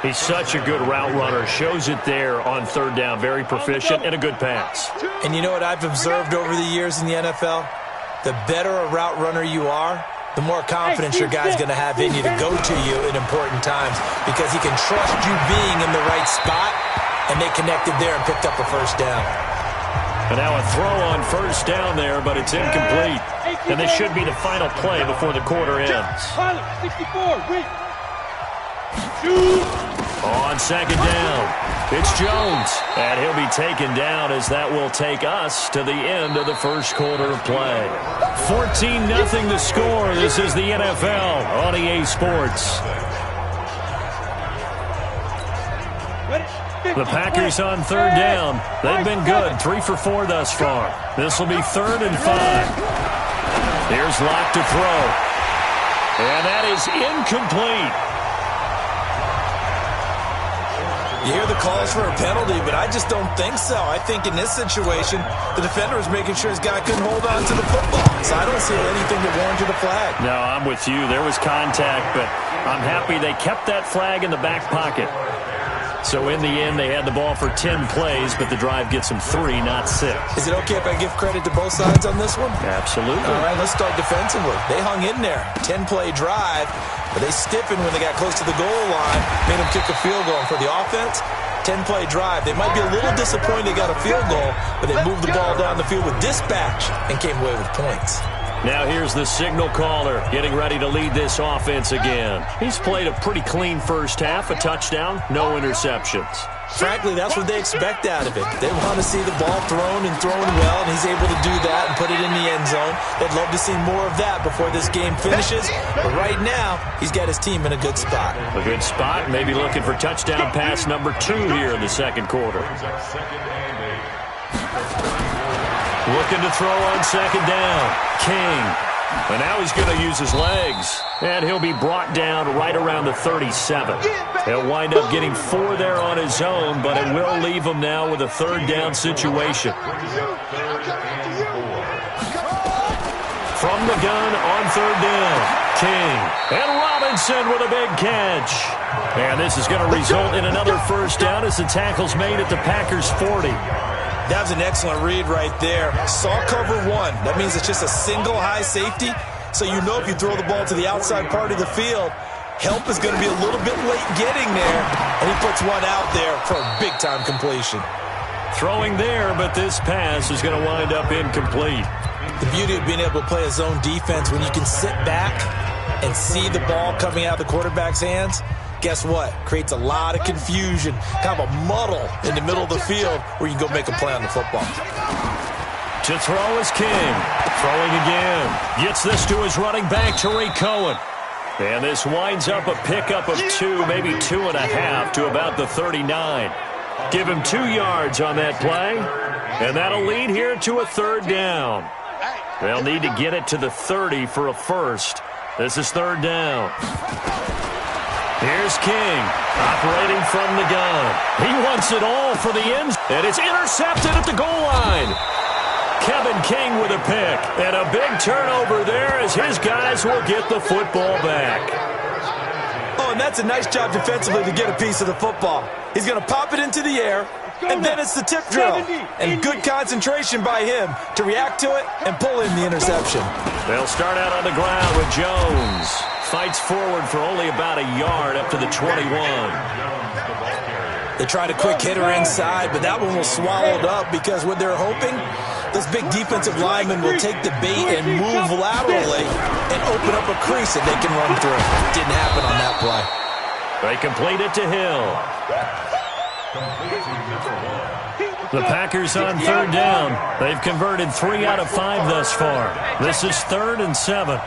He's such a good route runner. Shows it there on third down. Very proficient and a good pass. And you know what I've observed over the years in the NFL? The better a route runner you are, the more confidence your guy's going to have in you to go to you in important times because he can trust you being in the right spot, and they connected there and picked up a first down. And now a throw on first down there, but it's incomplete. And this should be the final play before the quarter ends. 64, On second down, it's Jones. And he'll be taken down as that will take us to the end of the first quarter of play. 14-0 the score. This is the NFL on EA Sports. The Packers on third down. They've been good, 3 for 4 thus far. This will be 3rd and 5. Here's Locke to throw. And that is incomplete. You hear the calls for a penalty, but I just don't think so. I think in this situation, the defender was making sure his guy couldn't hold on to the football. So I don't see anything that warranted a flag. No, I'm with you. There was contact, but I'm happy they kept that flag in the back pocket. So in the end, they had the ball for 10 plays, but the drive gets them 3, not 6. Is it okay if I give credit to both sides on this one? Absolutely. All right, let's start defensively. They hung in there. 10-play drive, but they stiffened when they got close to the goal line, made them kick a field goal. And for the offense, 10-play drive. They might be a little disappointed they got a field goal, but they moved the ball down the field with dispatch and came away with points. Now here's the signal caller getting ready to lead this offense again. He's played a pretty clean first half, a touchdown, no interceptions. Frankly, that's what they expect out of it. They want to see the ball thrown and thrown well, and he's able to do that and put it in the end zone. They'd love to see more of that before this game finishes, but right now, he's got his team in a good spot. A good spot, maybe looking for touchdown pass number 2 here in the second quarter. Looking to throw on second down. King. And now he's going to use his legs. And he'll be brought down right around the 37. He'll wind up getting 4 there on his own, but it will leave him now with a third down situation. From the gun on third down. King. And Robinson with a big catch. And this is going to result in another first down as the tackle's made at the Packers' 40. That was an excellent read right there. Saw cover 1. That means it's just a single high safety. So you know if you throw the ball to the outside part of the field, help is going to be a little bit late getting there. And he puts one out there for a big-time completion. Throwing there, but this pass is going to wind up incomplete. The beauty of being able to play a zone defense when you can sit back and see the ball coming out of the quarterback's hands, guess what? Creates a lot of confusion, kind of a muddle in the middle of the field where you can go make a play on the football. To throw is King. Throwing again. Gets this to his running back, Tariq Cohen. And this winds up a pickup of 2, maybe 2.5 to about the 39. Give him 2 yards on that play. And that'll lead here to a third down. They'll need to get it to the 30 for a first. This is third down. Here's King, operating from the gun. He wants it all for the end, and it's intercepted at the goal line. Kevin King with a pick, and a big turnover there as his guys will get the football back. Oh, and that's a nice job defensively to get a piece of the football. He's going to pop it into the air, and then it's the tip drill. And good concentration by him to react to it and pull in the interception. They'll start out on the ground with Jones. Fights forward for only about a yard up to the 21. They tried a quick hitter inside, but that one was swallowed up because what they're hoping, those big defensive linemen will take the bait and move laterally and open up a crease that they can run through. Didn't happen on that play. They complete it to Hill. The Packers on third down. They've converted 3 out of 5 thus far. This is 3rd and 7.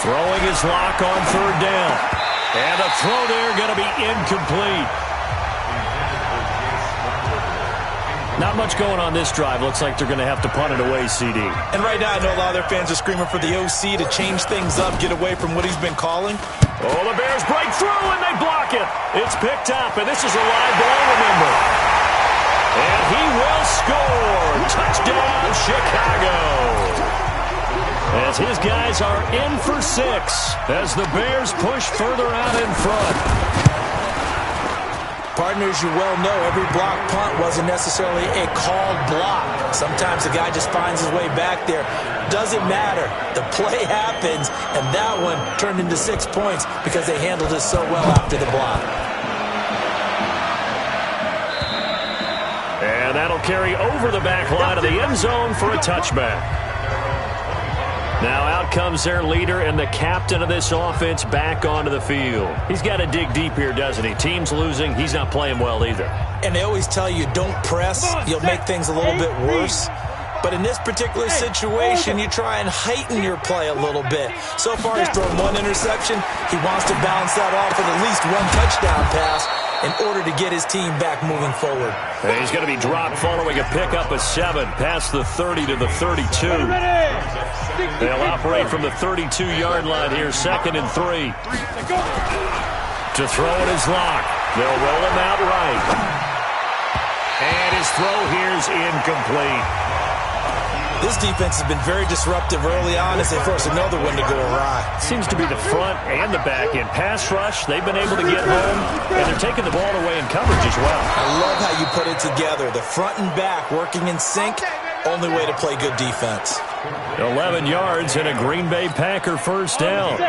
Throwing his lock on third down. And a throw there going to be incomplete. Not much going on this drive. Looks like they're going to have to punt it away, CD. And right now I know a lot of their fans are screaming for the OC to change things up, get away from what he's been calling. Oh, the Bears break through and they block it. It's picked up, and this is a live ball, remember. And he will score. Touchdown, Chicago. As his guys are in for 6 as the Bears push further out in front. Partners, you well know every block punt wasn't necessarily a called block. Sometimes the guy just finds his way back there. Doesn't matter. The play happens, and that one turned into 6 points because they handled it so well after the block. And that'll carry over the back line of the end zone for a touchback. Now out comes their leader and the captain of this offense back onto the field. He's got to dig deep here, doesn't he? Team's losing. He's not playing well either. And they always tell you, don't press. You'll make things a little bit worse. But in this particular situation, you try and heighten your play a little bit. So far, he's thrown 1 interception. He wants to balance that off with at least 1 touchdown pass in order to get his team back moving forward. And he's going to be dropped following a pickup of 7 past the 30 to the 32. They'll operate from the 32-yard line here, 2nd and 3. To throw it is Locke. They'll roll him out right. And his throw here is incomplete. This defense has been very disruptive early on as they force another one to go awry. Seems to be the front and the back end. Pass rush, they've been able to get home, and they're taking the ball away in coverage as well. I love how you put it together. The front and back working in sync, only way to play good defense. 11 yards and a Green Bay Packer first down.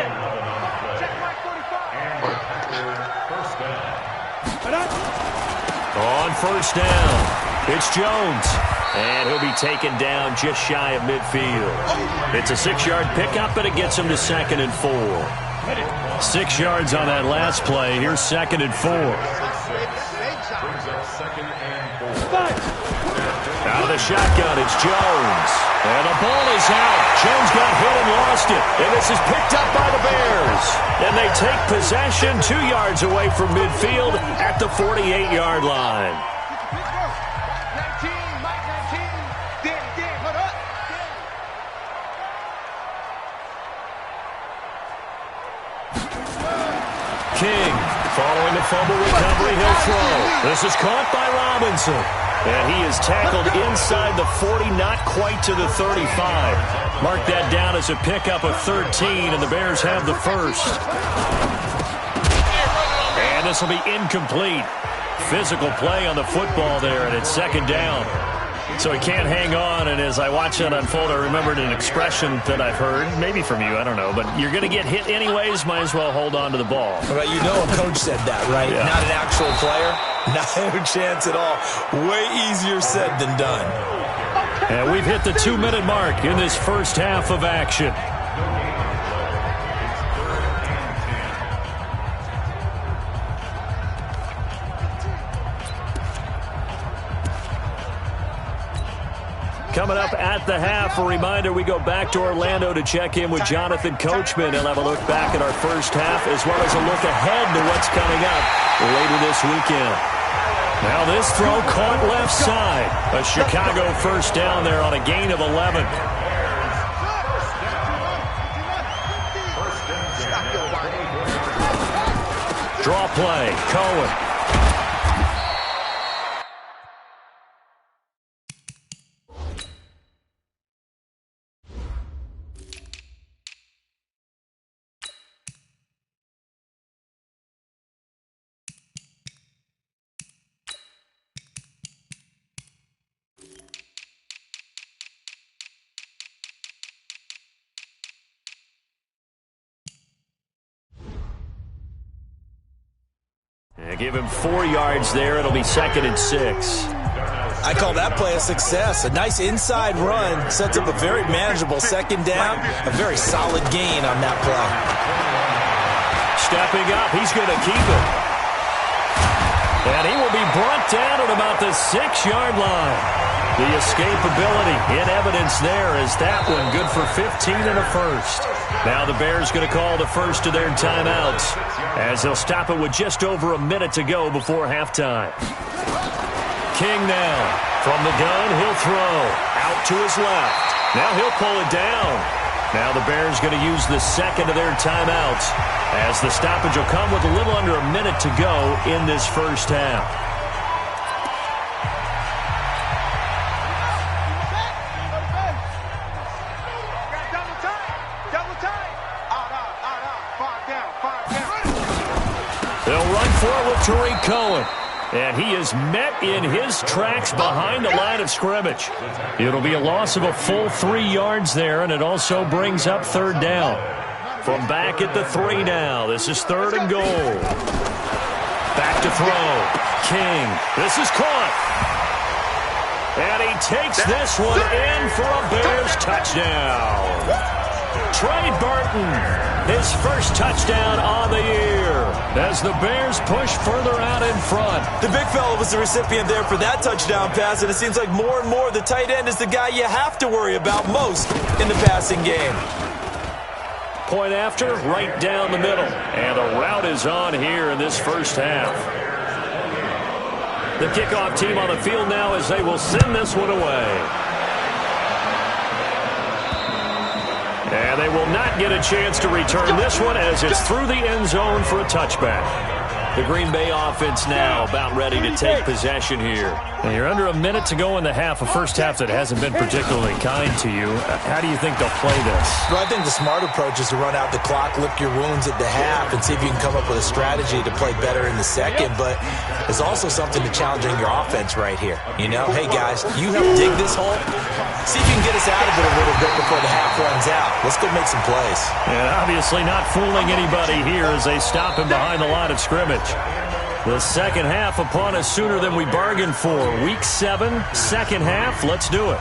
On first down, it's Jones. And he'll be taken down just shy of midfield. It's a 6-yard pickup, and it gets him to 2nd and 4. 6 yards on that last play. Here's 2nd and 4. Out of the shotgun, it's Jones. And the ball is out. Jones got hit and lost it. And this is picked up by the Bears. And they take possession 2 yards away from midfield at the 48-yard line. King, following the fumble recovery, he'll throw. This is caught by Robinson. And he is tackled inside the 40, not quite to the 35. Mark that down as a pickup of 13, and the Bears have the first. And this will be incomplete. Physical play on the football there, and it's 2nd down. So he can't hang on, and as I watch that unfold, I remembered an expression that I've heard, maybe from you, I don't know, but you're going to get hit anyways, might as well hold on to the ball. Well, you know a coach said that, right? Yeah. Not an actual player. No chance at all. Way easier said than done. And we've hit the 2-minute mark in this first half of action. Coming up at the half, a reminder, we go back to Orlando to check in with Jonathan Coachman. He'll have a look back at our first half as well as a look ahead to what's coming up later this weekend. Now this throw caught left side. A Chicago first down there on a gain of 11. Draw play, Cohen. Give him 4 yards there. It'll be 2nd and 6. I call that play a success. A nice inside run sets up a very manageable 2nd down. A very solid gain on that play. Stepping up, he's going to keep it. And he will be brought down at about the 6-yard line. The escapability in evidence there as that one good for 15 and a first. Now the Bears going to call the first of their timeouts as they'll stop it with just over a minute to go before halftime. King now from the gun, he'll throw out to his left. Now he'll pull it down. Now the Bears going to use the second of their timeouts as the stoppage will come with a little under a minute to go in this first half. Tariq Cohen, and he is met in his tracks behind the line of scrimmage. It'll be a loss of a full 3 yards there, and it also brings up 3rd down. From back at the 3 now, this is 3rd and goal. Back to throw. King, this is caught. And he takes this one in for a Bears touchdown. Trey Burton, his first touchdown on the year as the Bears push further out in front. The big fella was the recipient there for that touchdown pass, and it seems like more and more the tight end is the guy you have to worry about most in the passing game. Point after, right down the middle. And a route is on here in this first half. The kickoff team on the field now as they will send this one away. And they will not get a chance to return this one as it's through the end zone for a touchback. The Green Bay offense now about ready to take possession here. And you're under a minute to go in the half, a first half that hasn't been particularly kind to you. How do you think they'll play this? Well, I think the smart approach is to run out the clock, lick your wounds at the half, and see if you can come up with a strategy to play better in the second. But there's also something to challenging your offense right here. You know, hey, guys, you help dig this hole. See if you can get us out of it a little bit before the half runs out. Let's go make some plays. And obviously not fooling anybody here as they stop him behind the line of scrimmage. The second half upon us sooner than we bargained for. Week 7, second half. Let's do it.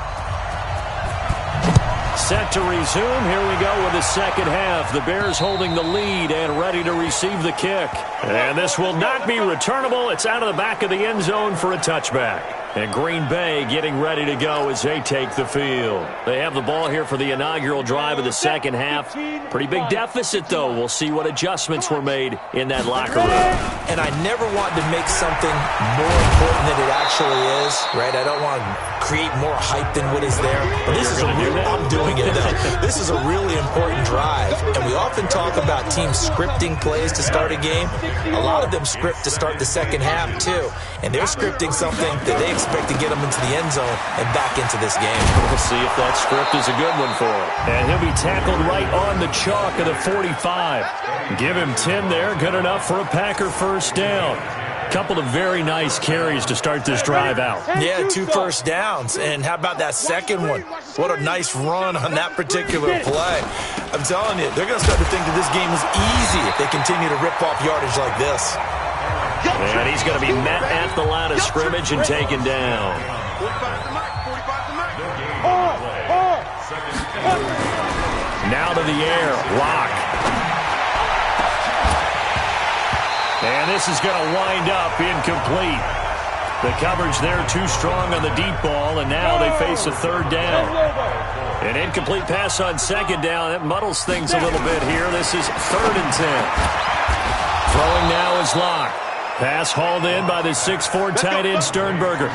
Set to resume. Here we go with the second half. The Bears holding the lead and ready to receive the kick. And this will not be returnable. It's out of the back of the end zone for a touchback. And Green Bay getting ready to go as they take the field. They have the ball here for the inaugural drive of the second half. Pretty big deficit, though. We'll see what adjustments were made in that locker room. And I never want to make something more important than it actually is, right? I don't want to create more hype than what is there. But this is I'm doing it, though. This is a really important drive. And we often talk about teams scripting plays to start a game. A lot of them script to start the second half, too. And they're scripting something that they expect to get them into the end zone and back into this game. We'll see if that script is a good one for him. And he'll be tackled right on the chalk of the 45. Give him 10 there. Good enough for a Packer first down. Couple of very nice carries to start this drive out. Yeah, 2 first downs. And how about that second one? What a nice run on that particular play. I'm telling you, they're going to start to think that this game is easy if they continue to rip off yardage like this. And he's going to be met at the line of scrimmage and taken down. Now to the air. Lock. And this is going to wind up incomplete. The coverage there too strong on the deep ball, and now they face a third down. An incomplete pass on second down. That muddles things a little bit here. This is 3rd and 10. Throwing now is Lock. Pass hauled in by the 6'4" tight end Sternberger.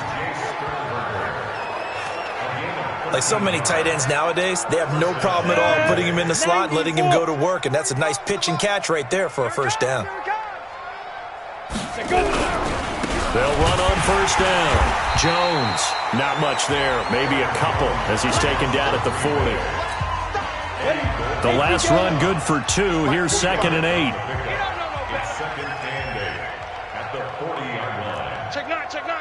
Like so many tight ends nowadays, they have no problem at all putting him in the slot and letting him go to work, and that's a nice pitch and catch right there for a first down. They'll run on first down. Jones, not much there, maybe a couple as he's taken down at the 40. The last run good for 2. Here's 2nd and 8. Check 9, check 9.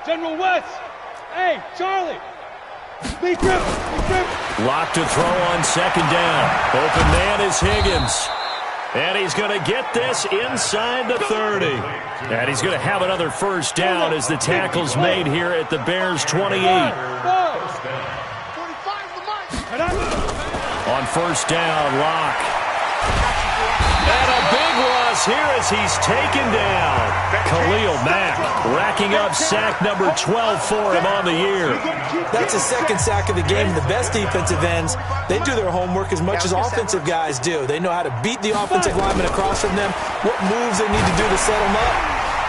General West. Hey, Charlie. Be triple. Lock to throw on second down. Open man is Higgins. And he's going to get this inside the 30. And he's going to have another first down as the tackle's made here at the Bears' 28. On first down, Lock. And a big loss here as he's taken down. Khalil Mack racking up sack number 12 for him on the year. That's his 2nd sack of the game. The best defensive ends, they do their homework as much as offensive guys do. They know how to beat the offensive lineman across from them, what moves they need to do to set them up.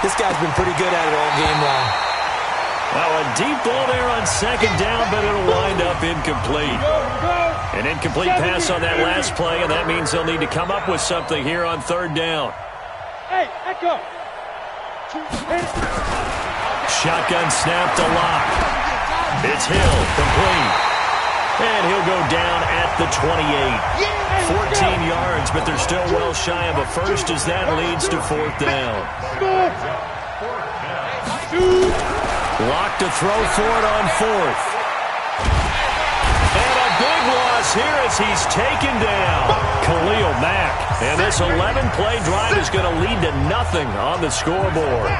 This guy's been pretty good at it all game long. Well, a deep ball there on second down, but it'll wind up incomplete. An incomplete pass on that last play, and that means they'll need to come up with something here on third down. Hey, Echo. Shotgun snap to Lock. It's Hill, complete. And he'll go down at the 28. 14 yards, but they're still well shy of a first as that leads to 4th down. Lock to throw for it on 4th. And a big loss here as he's taken down. Khalil Mack. And this 11-play drive is going to lead to nothing on the scoreboard.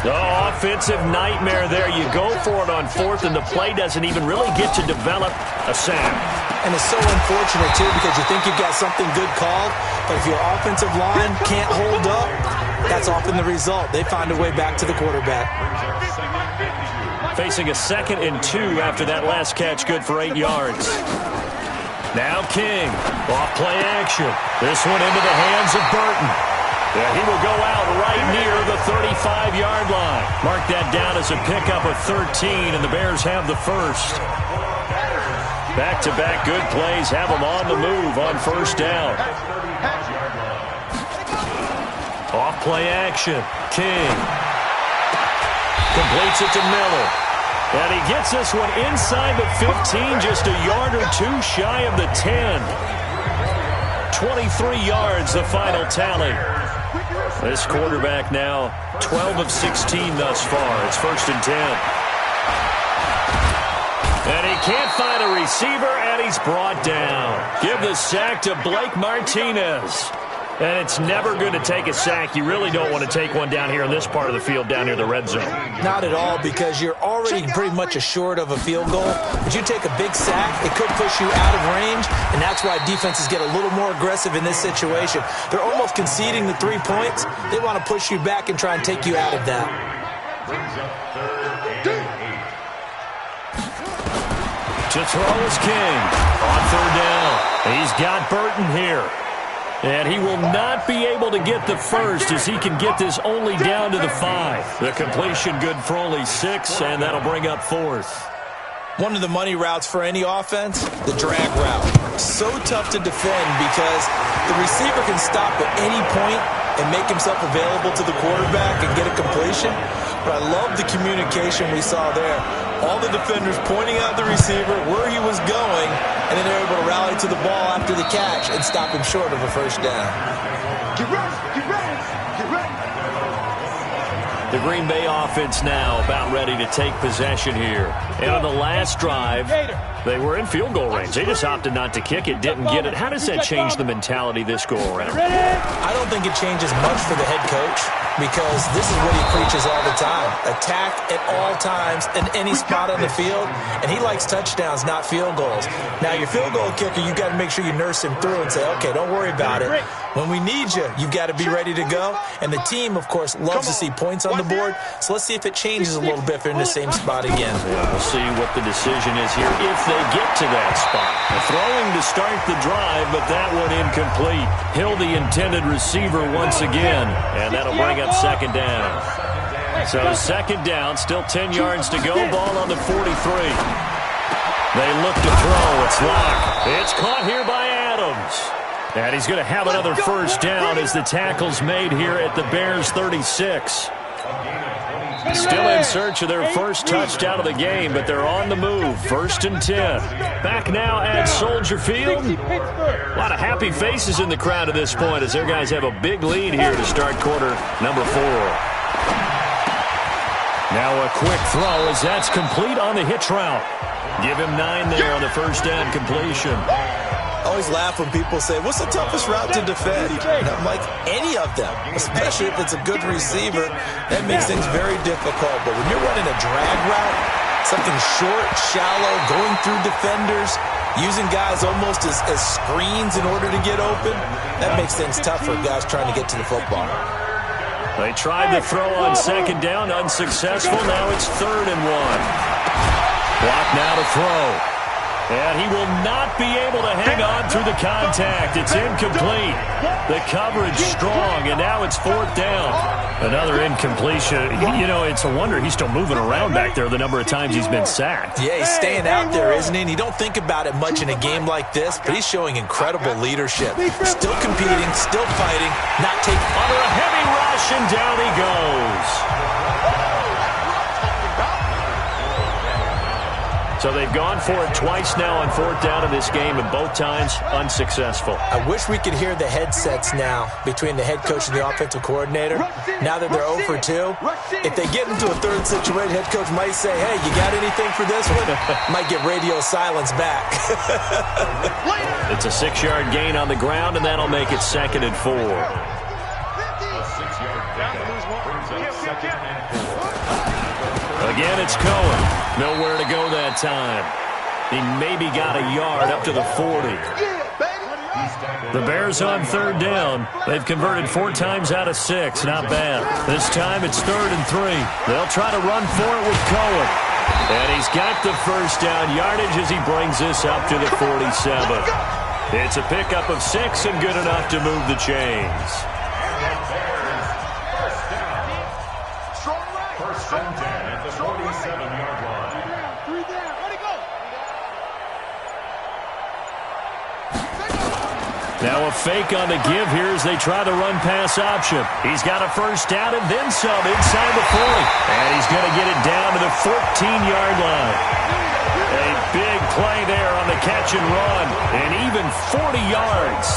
Oh, offensive nightmare there. You go for it on 4th, and the play doesn't even really get to develop a sack. And it's so unfortunate, too, because you think you've got something good called, but if your offensive line can't hold up, that's often the result. They find a way back to the quarterback. Facing a 2nd and 2 after that last catch, good for 8 yards. Now King, off play action. This one into the hands of Burton. Yeah, he will go out right near the 35-yard line. Mark that down as a pickup of 13, and the Bears have the first. Back-to-back good plays have them on the move on first down. Off play action. King. Completes it to Miller. And he gets this one inside the 15, just a yard or two shy of the 10. 23 yards, the final tally. This quarterback now 12 of 16 thus far. It's 1st and 10. And he can't find a receiver, and he's brought down. Give the sack to Blake Martinez. And it's never good to take a sack. You really don't want to take one down here in this part of the field, down near the red zone. Not at all, because you're already pretty much assured of a field goal. But you take a big sack, it could push you out of range, and that's why defenses get a little more aggressive in this situation. They're almost conceding the 3 points. They want to push you back and try and take you out of that. To throw is King. On 3rd down. He's got Burton here. And he will not be able to get the first as he can get this only down to the 5. The completion good for only 6, and that'll bring up 4th. One of the money routes for any offense, the drag route. So tough to defend because the receiver can stop at any point and make himself available to the quarterback and get a completion. But I love the communication we saw there. All the defenders pointing out the receiver, where he was going, and then they're able to rally to the ball after the catch and stop him short of a 1st down. Get ready, get ready, get ready. The Green Bay offense now about ready to take possession here. And on the last drive, they were in field goal range. They just opted not to kick it, didn't get it. How does that change the mentality this go-around? I don't think it changes much for the head coach because this is what he preaches all the time. Attack at all times in any spot on the field, and he likes touchdowns, not field goals. Now, your field goal kicker, you got to make sure you nurse him through and say, okay, don't worry about it. When we need you, you've got to be ready to go. And the team, of course, loves to see points on the board. So let's see if it changes a little bit if they're in the same spot again. Yeah, we'll see what the decision is here if they get to that spot. Throwing to start the drive, but that one incomplete. Hill, the intended receiver once again, and that'll bring up 2nd down. So 2nd down, still 10 yards to go. Ball on the 43. They look to throw. It's locked. It's caught here by Adams. And he's going to have another 1st down as the tackle's made here at the Bears' 36. Still in search of their first touchdown of the game, but they're on the move. 1st and 10. Back now at Soldier Field. A lot of happy faces in the crowd at this point as their guys have a big lead here to start quarter number 4. Now a quick throw as that's complete on the hitch route. Give him 9 there on the 1st down completion. I always laugh when people say, what's the toughest route to defend? And I'm like, any of them, especially if it's a good receiver. That makes things very difficult. But when you're running a drag route, something short, shallow, going through defenders, using guys almost as screens in order to get open, that makes things tough for guys trying to get to the football. They tried to throw on 2nd down, unsuccessful. Now it's 3rd and 1. Block now to throw. And he will not be able to hang on through the contact. It's incomplete. The coverage strong, and now it's 4th down. Another incompletion. You know, it's a wonder he's still moving around back there the number of times he's been sacked. Yeah, he's staying out there, isn't he? And you don't think about it much in a game like this, but he's showing incredible leadership. Still competing, still fighting, not taking... Under a heavy rush, and down he goes. So they've gone for it twice now on 4th down in this game, and both times unsuccessful. I wish we could hear the headsets now between the head coach and the offensive coordinator. Now that they're 0 for 2, if they get into a 3rd situation, head coach might say, hey, you got anything for this one? Might get radio silence back. It's a 6-yard gain on the ground, and that'll make it 2nd and 4. Again, it's Cohen. Nowhere to go that time. He maybe got a yard up to the 40. The Bears on 3rd down. They've converted 4 times out of 6. Not bad. This time it's 3rd and 3. They'll try to run for it with Cohen. And he's got the 1st down yardage as he brings this up to the 47. It's a pickup of 6 and good enough to move the chains. Now a fake on the give here as they try the run-pass option. He's got a first down and then some inside the 40. And he's going to get it down to the 14-yard line. A big play there on the catch and run, and even 40 yards.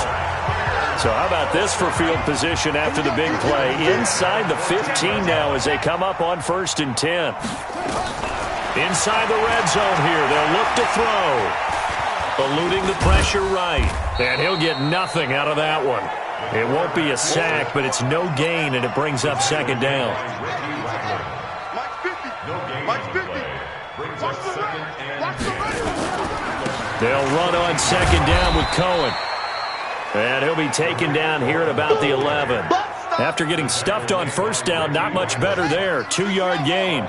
So how about this for field position after the big play? Inside the 15 now as they come up on 1st and 10. Inside the red zone here. They'll look to throw. Eluding the pressure right. And he'll get nothing out of that one. It won't be a sack, but it's no gain, and it brings up 2nd down. Mike 50. Mike 50. Watch the right. Watch the right. They'll run on 2nd down with Cohen. And he'll be taken down here at about the 11. After getting stuffed on 1st down, not much better there. 2-yard gain.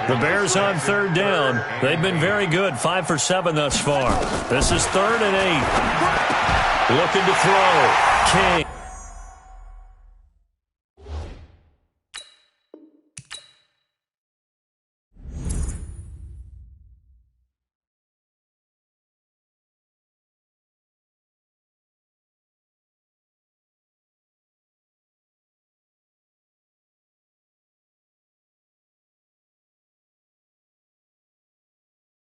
The Bears on 3rd down. They've been very good, 5 for 7 thus far. This is 3rd and 8. Looking to throw. King.